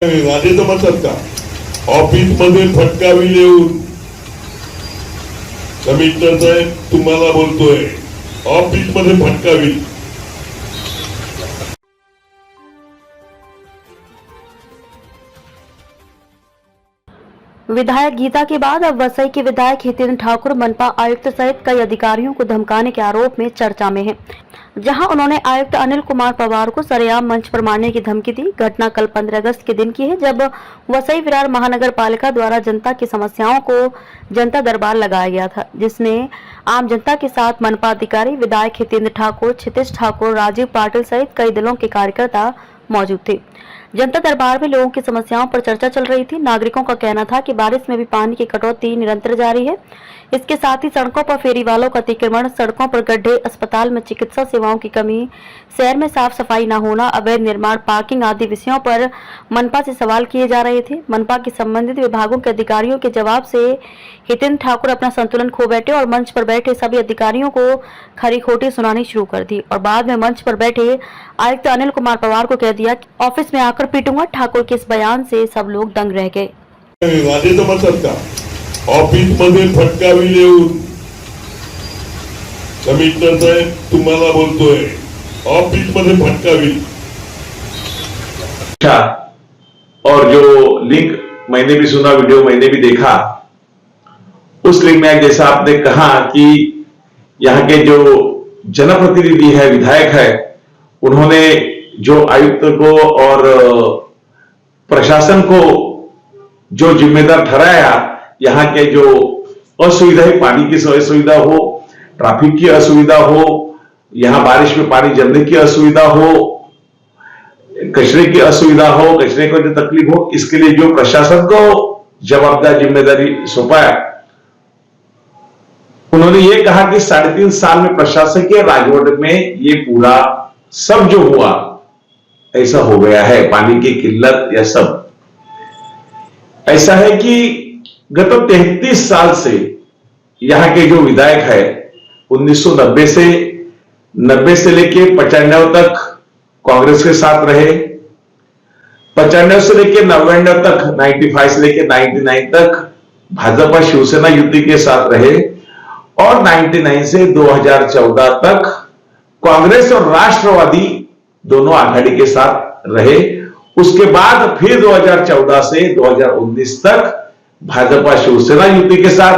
राजे जमतात का ऑफिस मध्ये फटकावी येऊन कमिशनर साहेब तुम्हाला बोलतोय ऑफिस मध्ये फटकावी। विधायक गीता के बाद अब वसई के विधायक हितेंद्र ठाकुर मनपा आयुक्त सहित कई अधिकारियों को धमकाने के आरोप में चर्चा में हैं, जहां उन्होंने आयुक्त अनिल कुमार पवार को सरेआम मंच पर मारने की धमकी दी। घटना कल 15 अगस्त के दिन की है, जब वसई विरार महानगर पालिका द्वारा जनता की समस्याओं को जनता दरबार लगाया गया था, जिसमें आम जनता के साथ मनपा अधिकारी, विधायक हितेंद्र ठाकुर, क्षितिज ठाकुर, राजीव पाटिल सहित कई दलों के कार्यकर्ता मौजूद थे। जनता दरबार में लोगों की समस्याओं पर चर्चा चल रही थी। नागरिकों का कहना था कि बारिश में भी पानी की कटौती निरंतर जारी है। इसके साथ ही सड़कों पर फेरी वालों का अतिक्रमण, सड़कों पर गड्ढे, अस्पताल में चिकित्सा सेवाओं की कमी, शहर में साफ सफाई न होना, अवैध निर्माण, पार्किंग आदि विषयों पर मनपा से सवाल किए जा रहे थे। मनपा के संबंधित विभागों के अधिकारियों के जवाब से हितेंद्र ठाकुर अपना संतुलन खो बैठे और मंच पर बैठे सभी अधिकारियों को खरी खोटी सुनानी शुरू कर दी और बाद में मंच पर बैठे आयुक्त अनिल कुमार पवार को कह दिया कि ऑफिस में आकर पीटूंगा। ठाकुर के इस बयान से सब लोग दंग रह गए। राजे जमतात का ऑफिस मध्ये फटकावी येऊन कमिशनर साहेब तुम्हाला बोलतोय ऑफिस मध्ये फटकावी। और जो लिंक मैंने भी सुना, वीडियो मैंने भी देखा, उस लिंक में जैसा आपने कहा कि यहाँ के जो जनप्रतिनिधि है, विधायक है, उन्होंने जो आयुक्त को और प्रशासन को जो जिम्मेदार ठहराया, यहाँ के जो असुविधा है, पानी की असुविधा हो, ट्रैफिक की असुविधा हो, यहाँ बारिश में पानी जमने की असुविधा हो, कचरे की असुविधा हो, कचरे को जो तकलीफ हो, इसके लिए जो प्रशासन को जवाबदार जिम्मेदारी सौंपाया, उन्होंने ये कहा कि 3.5 साल में प्रशासकीय राजवट में ये पूरा सब जो हुआ ऐसा हो गया है, पानी की किल्लत या सब ऐसा है कि गत 33 साल से यहाँ के जो विधायक है 1990 से लेके 95 तक कांग्रेस के साथ रहे, 95 से लेके 99 तक, 95 से लेके 99 तक भाजपा शिवसेना युति के साथ रहे और 99 से 2014 तक कांग्रेस और राष्ट्रवादी दोनों आघाड़ी के साथ रहे। उसके बाद फिर 2014 से 2019 तक भाजपा शिवसेना युति के साथ,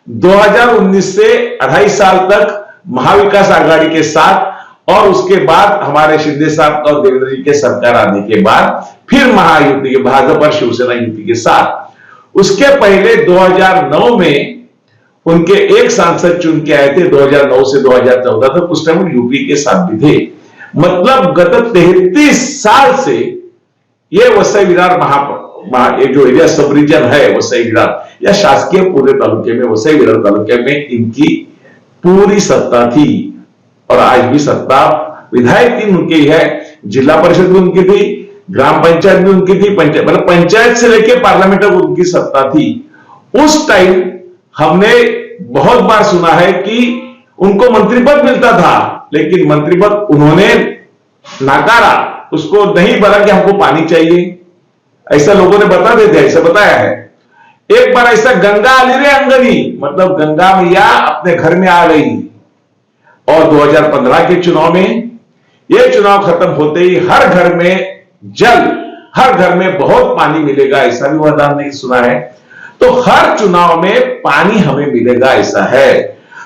2019 से 2.5 साल तक महाविकास आघाड़ी के साथ और उसके बाद हमारे शिंदे साहब और देवेंद्र जी के सरकार आने के बाद फिर महायुति के भाजपा शिवसेना युति के साथ। उसके पहले 2009 में उनके एक सांसद चुन के आए थे, 2009 से 2014 तक, उस टाइम यूपी के साथ भी थे। मतलब गत 33 साल से ये वसई विरार ये जो एरिया सब रीजन है वसई विरार या शासकीय पूरे तालुके में, वसई विरार तालुके में इनकी पूरी सत्ता थी और आज भी सत्ता विधायक टीम उनकी है, जिला परिषद भी उनकी थी, ग्राम पंचायत भी उनकी थी, मतलब पंचायत से लेके पार्लियामेंट तक उनकी सत्ता थी। उस टाइम हमने बहुत बार सुना है कि उनको मंत्री पद मिलता था, लेकिन मंत्री पद उन्होंने नाकारा, उसको नहीं बोला कि हमको पानी चाहिए, ऐसा लोगों ने बता देते, ऐसा बताया है। एक बार ऐसा गंगा आली रे अंगनी, मतलब गंगा मैया अपने घर में आ गई और 2015 के चुनाव में, ये चुनाव खत्म होते ही हर घर में जल, हर घर में बहुत पानी मिलेगा, ऐसा भी वरदान नहीं सुना है। तो हर चुनाव में पानी हमें मिलेगा ऐसा है।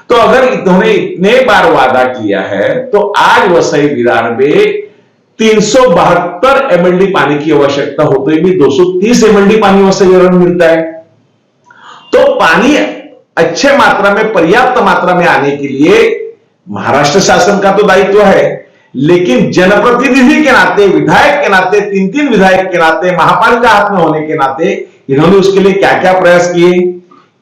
तो अगर इन्होंने इतने बार वादा किया है तो आज वसई विरार में 372 एमएलडी पानी की आवश्यकता होते भी 230 एमएलडी पानी वसई विरार में मिलता है। तो पानी अच्छे मात्रा में, पर्याप्त मात्रा में आने के लिए महाराष्ट्र शासन का तो दायित्व है, लेकिन जनप्रतिनिधि के नाते, विधायक के नाते, 3 विधायक के नाते, महापालिका हाथ में होने के नाते इन्होंने उसके लिए क्या क्या प्रयास किए,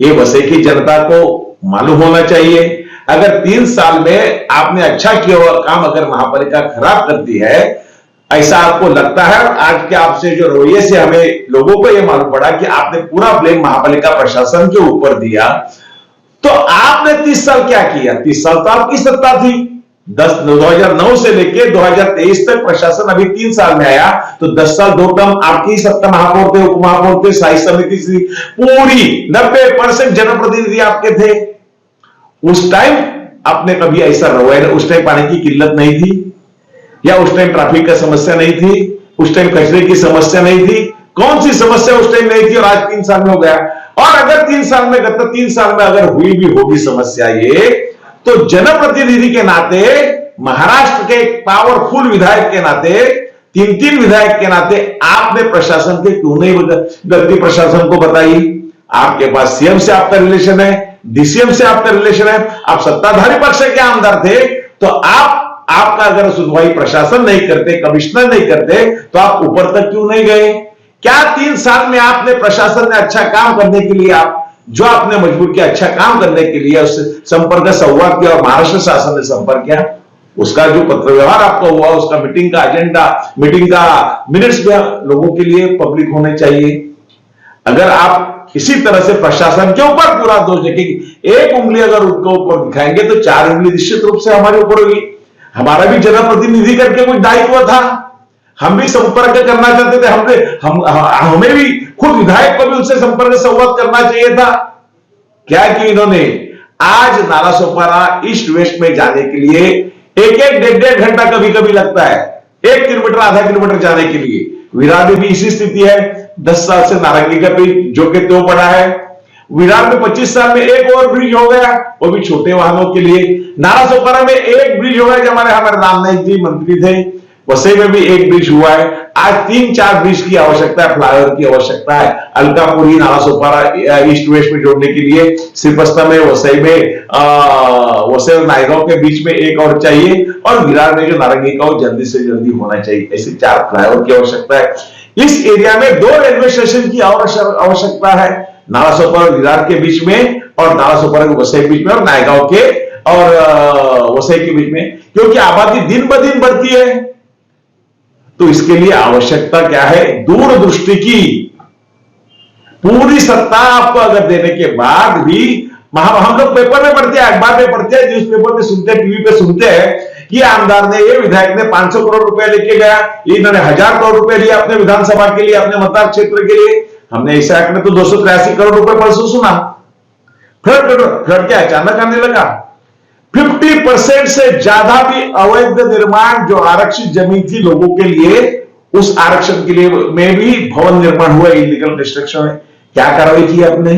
ये वसई की जनता को मालूम होना चाहिए। अगर 3 साल में आपने अच्छा किया हुआ काम अगर महापालिका खराब करती है, ऐसा आपको लगता है, आज के आपसे जो रवैये से हमें लोगों को यह मालूम पड़ा कि आपने पूरा ब्लेम महापालिका प्रशासन के ऊपर दिया, तो आपने 30 साल क्या किया? 30 साल तो आपकी सत्ता थी, 2009 से लेके 2023 तक प्रशासन अभी 3 साल में आया, तो 10 साल 2 टर्म आपकी सत्ता, महापौर थे, उप महापौर थे, स्थायी समिति थी, पूरी 90% जनप्रतिनिधि आपके थे। उस टाइम आपने कभी ऐसा रवैया, उस टाइम पानी की किल्लत नहीं थी, या उस टाइम ट्रैफिक का समस्या नहीं थी, उस टाइम कचरे की समस्या नहीं थी, कौन सी समस्या उस टाइम नहीं थी और आज 3 साल में हो गया। और अगर 3 साल में, गत 3 साल में अगर हुई भी होगी समस्या ये, तो जनप्रतिनिधि के नाते, महाराष्ट्र के पावरफुल विधायक के नाते, 3 विधायक के नाते आपने प्रशासन के क्यों नहीं गलती प्रशासन को बताई। आपके पास सीएम से आपका रिलेशन है, डीसीएम से आपका रिलेशन है, आप सत्ताधारी पक्ष के आमदार थे, तो आपका अगर सुनवाई प्रशासन नहीं करते, कमिश्नर नहीं करते, तो आप ऊपर तक क्यों नहीं गए। क्या 3 साल में आपने प्रशासन ने अच्छा काम करने के लिए, आप जो आपने मजबूर किया अच्छा काम करने के लिए, उससे संपर्क संवाद किया और महाराष्ट्र शासन ने संपर्क किया, उसका जो पत्र व्यवहार आपका हुआ, उसका मीटिंग का एजेंडा, मीटिंग का मिनट्स भी लोगों के लिए पब्लिक होने चाहिए। अगर आप किसी तरह से प्रशासन के ऊपर पूरा दोष देखेंगे, एक उंगली अगर उनके ऊपर दिखाएंगे तो 4 उंगली निश्चित रूप से हमारे ऊपर होगी। हमारा भी जनप्रतिनिधि करके कुछ दायित्व था, हम भी संपर्क करना चाहते थे, हमें भी खुद विधायक को भी उनसे संपर्क संवाद करना चाहिए था। क्या कि इन्होंने आज नालासोपारा ईस्ट वेस्ट में जाने के लिए 1-1, 1.5 घंटा कभी कभी लगता है, 1 किलोमीटर, आधा किलोमीटर जाने के लिए। विरार में भी इसी स्थिति है, 10 साल से नारंगी का ब्रिज जो कि तो पड़ा है। विरार में 25 साल में एक और ब्रिज हो गया, वो भी छोटे वाहनों के लिए। नालासोपारा में एक ब्रिज हो गया, जब हमारे रामनाथ जी मंत्री थे, वसई में भी एक ब्रिज हुआ है। आज 3-4 ब्रिज की आवश्यकता है, फ्लाईओवर की आवश्यकता है, अलकापुरी नालासोपारा ईस्ट वेस्ट में जोड़ने के लिए। श्रीपस्ता में, वसई में, वसई और नायगांव के बीच में एक और चाहिए, और विरार में जो नारंगी का वो जल्दी से जल्दी होना चाहिए। ऐसे 4 फ्लाईओवर की आवश्यकता है। इस एरिया में 2 रेलवे स्टेशन की आवश्यकता है, नालासोपारा और विरार के बीच में, और नालासोपारा के वसई के बीच में, और नायगांव के और वसई के बीच में, क्योंकि आबादी दिन ब दिन बढ़ती है। तो इसके लिए आवश्यकता क्या है, दूरदृष्टि की। पूरी सत्ता आपको अगर देने के बाद भी, हम लोग पेपर में पढ़ते हैं, अखबार में पढ़ते हैं, न्यूज़पेपर में सुनते हैं, टीवी पे सुनते हैं कि आमदार ने, ये विधायक ने 500 करोड़ रुपए लेके गया, इन्होंने 1000 करोड़ रुपए लिया अपने विधानसभा के लिए, अपने मतदार क्षेत्र के लिए। हमने इस एक्ट में तो 283 करोड़ रुपए परसों सुना, फिर क्या अचानक आने लगा। 50% से ज्यादा भी अवैध निर्माण जो आरक्षित जमीन थी लोगों के लिए, उस आरक्षण के लिए में भी भवन निर्माण हुआ, इलीगल कंस्ट्रक्शन है। क्या कार्रवाई की आपने?